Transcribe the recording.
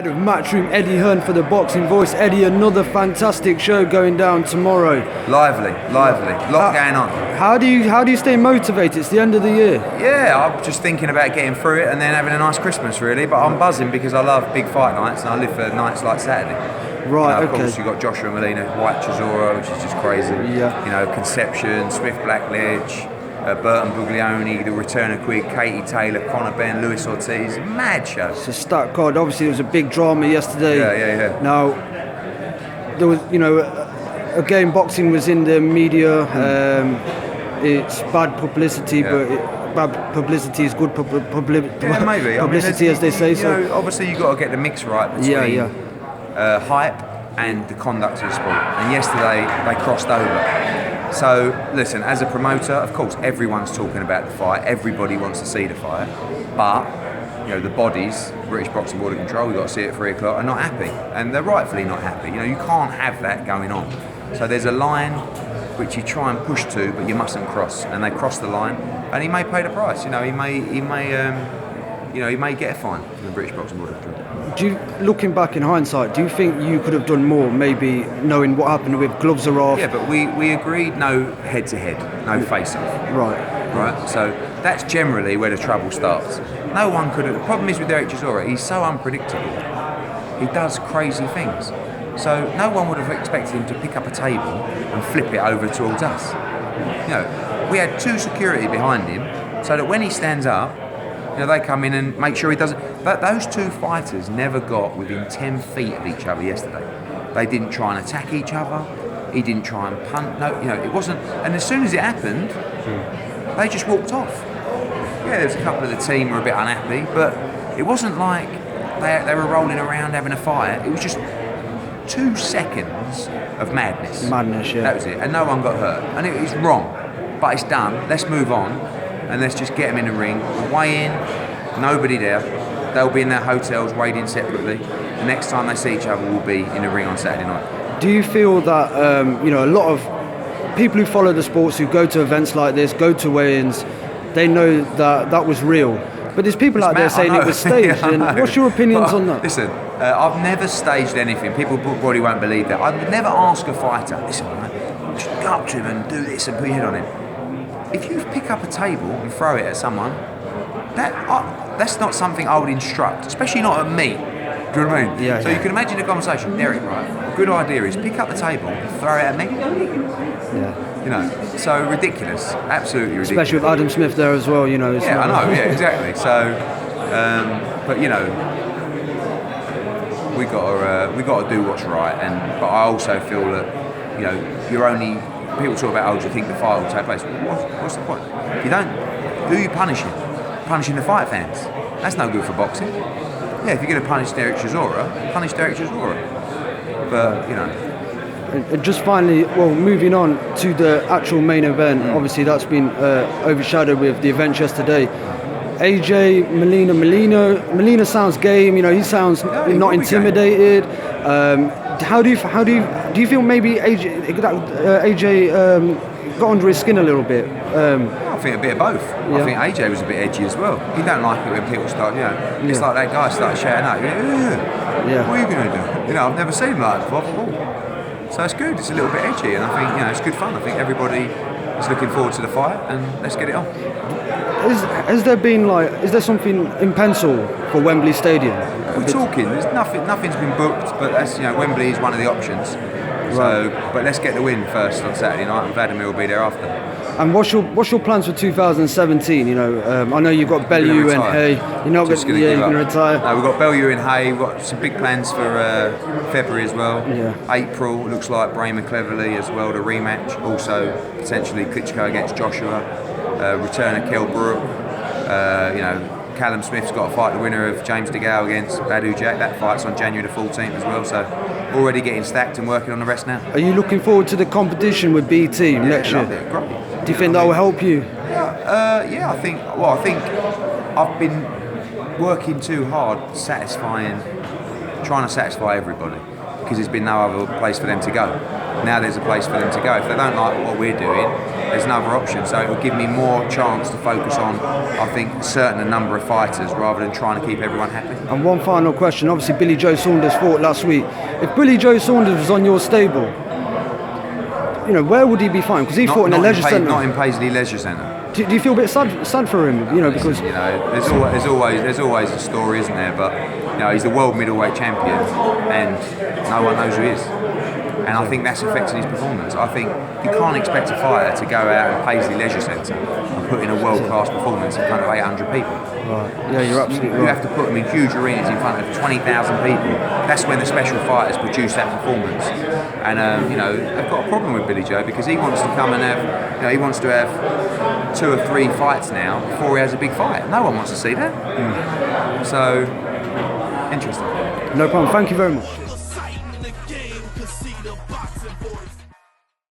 Of Matchroom Eddie Hearn for the Boxing Voice. Eddie, another fantastic show going down tomorrow. Lively, lot going on. How do you stay motivated? It's the end of the year. Yeah, I'm just thinking about getting through it and then having a nice Christmas, really. But I'm buzzing because I love big fight nights and I live for nights like Saturday. Right, Of course, you've got Joshua Molina, White Chisora, which is just crazy. Yeah. Conception, Smith Blackledge, Burton Buglioni, the return of Quigg, Katie Taylor, Conor Benn, Luis Ortiz. Mad show. It's a stacked card. Obviously, there was a big drama yesterday. Yeah. Now, there was, again, boxing was in the media. It's bad publicity, but bad publicity is good publicity, as they say. So obviously, you've got to get the mix right between hype and the conduct of the sport. And yesterday, they crossed over. So, listen, as a promoter, of course, everyone's talking about the fight. Everybody wants to see the fight. But, the bodies, British Boxing Board of Control, we've got to see it at 3 o'clock, are not happy. And they're rightfully not happy. You can't have that going on. So there's a line which you try and push to, but you mustn't cross. And they cross the line, and he may pay the price. He may get a fine from the British Boxing Board of Control. Looking back in hindsight, do you think you could have done more, maybe knowing what happened with gloves are off? Yeah, but we agreed no head-to-head, no face-off. Right. So that's generally where the trouble starts. No one could have... The problem is with Dereck Chisora, he's so unpredictable. He does crazy things. So no one would have expected him to pick up a table and flip it over towards us. We had 2 security behind him, so that when he stands up, they come in and make sure he doesn't... But those 2 fighters never got within 10 feet of each other yesterday. They didn't try and attack each other. He didn't try and punt. No, it wasn't... And as soon as it happened, they just walked off. Yeah, there was a couple of the team who were a bit unhappy, but it wasn't like they were rolling around having a fight. It was just 2 seconds of madness. Yeah. That was it. And no one got hurt. And it was wrong. But it's done. Let's move on. And let's just get them in the ring. Weigh in, nobody there. They'll be in their hotels, weighed in separately. The next time they see each other will be in the ring on Saturday night. Do you feel that, a lot of people who follow the sports, who go to events like this, go to weigh-ins, they know that was real. But there's people out there saying it was staged. And what's your opinions on that? Listen, I've never staged anything. People probably won't believe that. I'd never ask a fighter, listen, just go up to him and do this and put your head on him. If you pick up a table and throw it at someone, that's not something I would instruct, especially not at me. Do you know what I mean? Yeah. So you can imagine the conversation, Dereck, right? A good idea is pick up the table and throw it at me. Yeah. So ridiculous, absolutely ridiculous. Especially with Adam Smith there as well, I know, exactly. So, but we got to do what's right, but I also feel that you're only. People talk about, do you think the fight will take place? What's the point? If you don't, who are you punishing? Punishing the fight fans. That's no good for boxing. Yeah, if you're going to punish Dereck Chisora, punish Dereck Chisora. But, And just finally, moving on to the actual main event, obviously that's been overshadowed with the events yesterday. AJ, Molina sounds game, he sounds not intimidated. How do you feel maybe AJ got under his skin a little bit? I think a bit of both. Yeah. I think AJ was a bit edgy as well. He don't like it when people start, it's like that guy starts shouting out, what are you going to do? I've never seen him like that before. So it's good, it's a little bit edgy, and I think, it's good fun. I think everybody is looking forward to the fight, and let's get it on. Is there something in pencil for Wembley Stadium? We're talking. There's nothing's been booked, but that's Wembley is one of the options. So, but let's get the win first on Saturday night, and Vladimir will be there after. And what's your plans for 2017? I know you've got Bellew and Hay. You're not going to retire. No, we've got Bellew and Hay. We've got some big plans for February as well. Yeah. April looks like Brayman Cleverly as well, the rematch. Also potentially Klitschko against Joshua. Return of Kell Brook. Callum Smith's got to fight the winner of James DeGale against Badou Jack. That fight's on January the 14th as well. So already getting stacked and working on the rest now. Are you looking forward to the competition with BT next year? Great. Do you think that will help you? I think I've been working too hard, trying to satisfy everybody. because there's been no other place for them to go. Now there's a place for them to go. If they don't like what we're doing, there's another option. So it will give me more chance to focus on, I think, a certain number of fighters rather than trying to keep everyone happy. And one final question. Obviously, Billy Joe Saunders fought last week. If Billy Joe Saunders was on your stable, you know, where would he be fighting? Because he fought in a leisure centre. Not in Paisley Leisure Centre. Do you feel a bit sad for him? You know, because you know, there's always a story, isn't there? But you know, he's the world middleweight champion, and no one knows who he is. And I think that's affecting his performance. I think you can't expect a fighter to go out in Paisley Leisure Centre and put in a world-class performance in front of 800 people. Right. Yeah, you're absolutely right. You have to put them in huge arenas in front of 20,000 people. That's when the special fighters produce that performance. And you know, they've got a problem with Billy Joe because he wants to come and have, you know, he wants to have 2 or 3 fights now before he has a big fight. No one wants to see that. So, interesting. No problem. Thank you very much. The boxing voice.